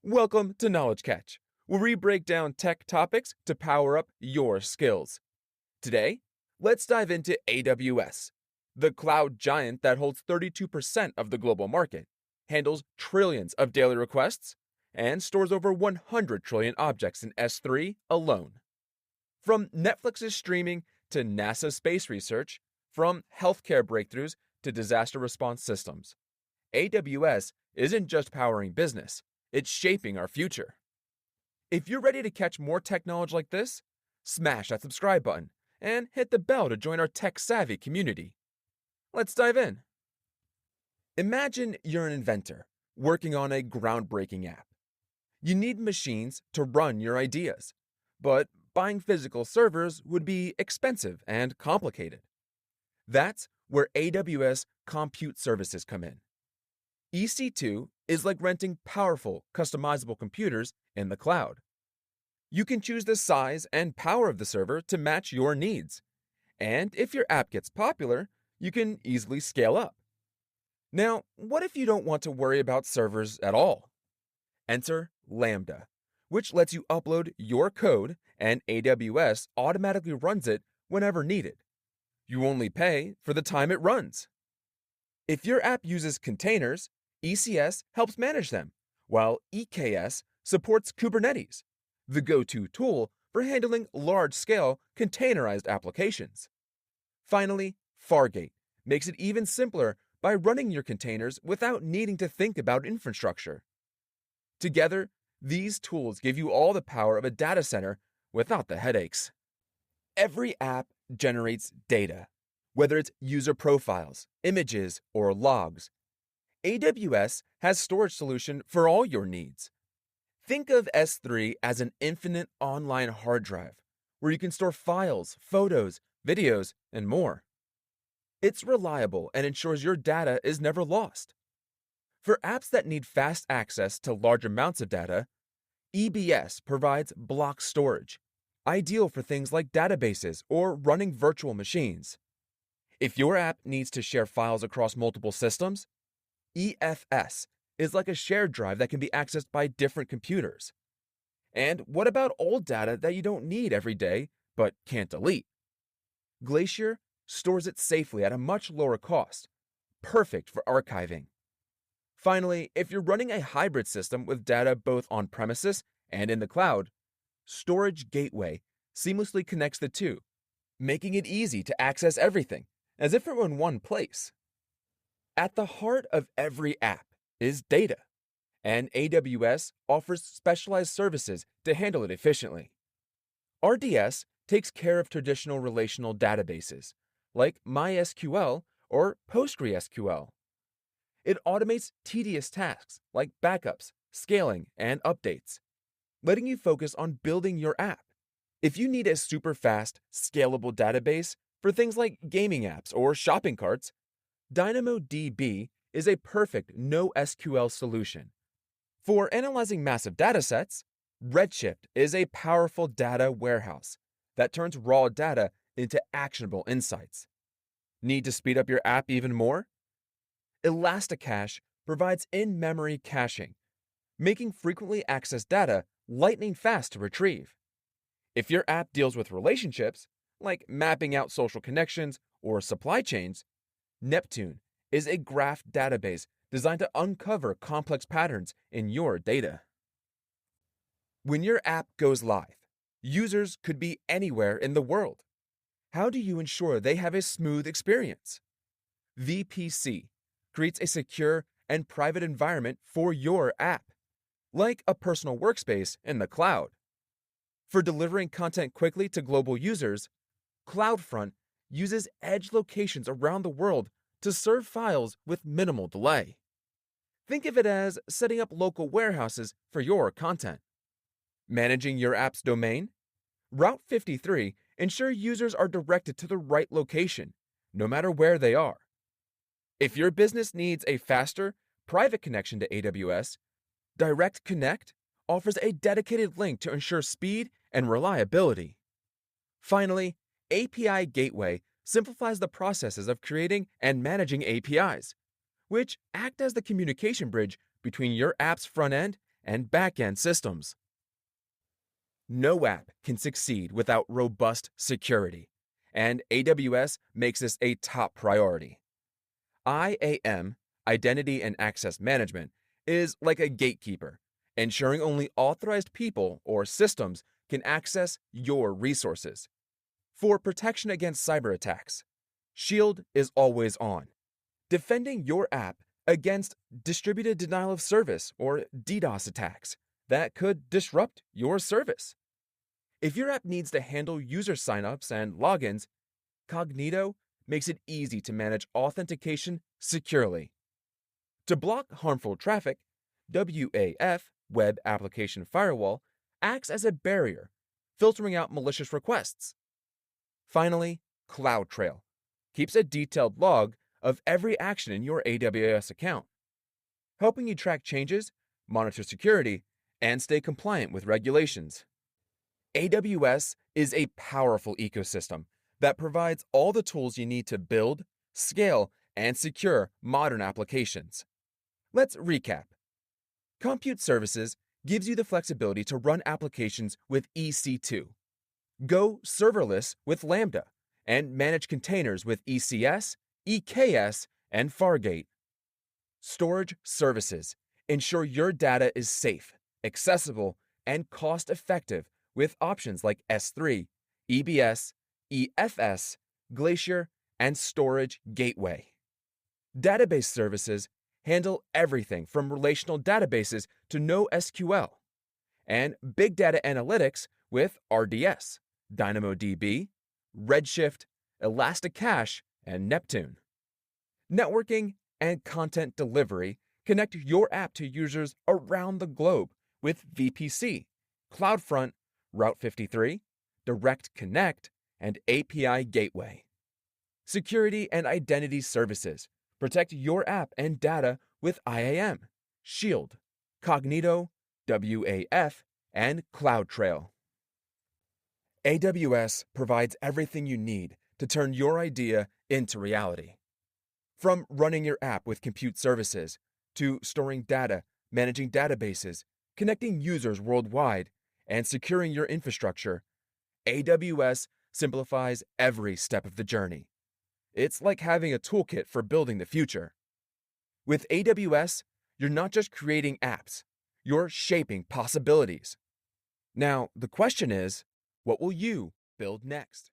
Welcome to Knowledge Catch, where we break down tech topics to power up your skills. Today, let's dive into AWS, the cloud giant that holds 32% of the global market, handles trillions of daily requests, and stores over 100 trillion objects in S3 alone. From Netflix's streaming to NASA space research, from healthcare breakthroughs to disaster response systems, AWS isn't just powering business. It's shaping our future. If you're ready to catch more tech knowledge like this, smash that subscribe button and hit the bell to join our tech-savvy community. Let's dive in. Imagine you're an inventor working on a groundbreaking app. You need machines to run your ideas, but buying physical servers would be expensive and complicated. That's where AWS Compute Services come in. EC2 is like renting powerful, customizable computers in the cloud. You can choose the size and power of the server to match your needs. And if your app gets popular, you can easily scale up. Now, what if you don't want to worry about servers at all? Enter Lambda, which lets you upload your code and AWS automatically runs it whenever needed. You only pay for the time it runs. If your app uses containers, ECS helps manage them, while EKS supports Kubernetes, the go-to tool for handling large-scale containerized applications. Finally, Fargate makes it even simpler by running your containers without needing to think about infrastructure. Together, these tools give you all the power of a data center without the headaches. Every app generates data, whether it's user profiles, images, or logs. AWS has storage solution for all your needs. Think of S3 as an infinite online hard drive where you can store files, photos, videos, and more. It's reliable and ensures your data is never lost. For apps that need fast access to large amounts of data, EBS provides block storage, ideal for things like databases or running virtual machines. If your app needs to share files across multiple systems, EFS is like a shared drive that can be accessed by different computers. And what about old data that you don't need every day but can't delete? Glacier stores it safely at a much lower cost, perfect for archiving. Finally, if you're running a hybrid system with data both on premises and in the cloud, Storage Gateway seamlessly connects the two, making it easy to access everything, as if it were in one place. At the heart of every app is data, and AWS offers specialized services to handle it efficiently. RDS takes care of traditional relational databases, like MySQL or PostgreSQL. It automates tedious tasks like backups, scaling, and updates, letting you focus on building your app. If you need a super fast, scalable database for things like gaming apps or shopping carts, DynamoDB is a perfect NoSQL solution. For analyzing massive datasets, Redshift is a powerful data warehouse that turns raw data into actionable insights. Need to speed up your app even more? Elasticache provides in-memory caching, making frequently accessed data lightning fast to retrieve. If your app deals with relationships, like mapping out social connections or supply chains, Neptune is a graph database designed to uncover complex patterns in your data. When your app goes live, users could be anywhere in the world. How do you ensure they have a smooth experience? VPC creates a secure and private environment for your app, like a personal workspace in the cloud. For delivering content quickly to global users, CloudFront uses edge locations around the world to serve files with minimal delay. Think of it as setting up local warehouses for your content. Managing your app's domain? Route 53 ensures users are directed to the right location, no matter where they are. If your business needs a faster, private connection to AWS, Direct Connect offers a dedicated link to ensure speed and reliability. Finally, API Gateway simplifies the processes of creating and managing APIs, which act as the communication bridge between your app's front end and back-end systems. No app can succeed without robust security, and AWS makes this a top priority. IAM, Identity and Access Management, is like a gatekeeper, ensuring only authorized people or systems can access your resources. For protection against cyber attacks, Shield is always on, defending your app against distributed denial of service or DDoS attacks that could disrupt your service. If your app needs to handle user signups and logins, Cognito makes it easy to manage authentication securely. To block harmful traffic, WAF, Web Application Firewall, acts as a barrier, filtering out malicious requests. Finally, CloudTrail keeps a detailed log of every action in your AWS account, helping you track changes, monitor security, and stay compliant with regulations. AWS is a powerful ecosystem that provides all the tools you need to build, scale, and secure modern applications. Let's recap. Compute Services gives you the flexibility to run applications with EC2, go serverless with Lambda, and manage containers with ECS, EKS, and Fargate. Storage Services ensure your data is safe, accessible, and cost-effective with options like S3, EBS, EFS, Glacier, and Storage Gateway. Database Services handle everything from relational databases to NoSQL, and Big Data Analytics with RDS, DynamoDB, Redshift, Elasticache, and Neptune. Networking and content delivery connect your app to users around the globe with VPC, CloudFront, Route 53, Direct Connect, and API Gateway. Security and Identity Services protect your app and data with IAM, Shield, Cognito, WAF, and CloudTrail. AWS provides everything you need to turn your idea into reality. From running your app with Compute Services, to storing data, managing databases, connecting users worldwide, and securing your infrastructure, AWS simplifies every step of the journey. It's like having a toolkit for building the future. With AWS, you're not just creating apps, you're shaping possibilities. Now, the question is, what will you build next?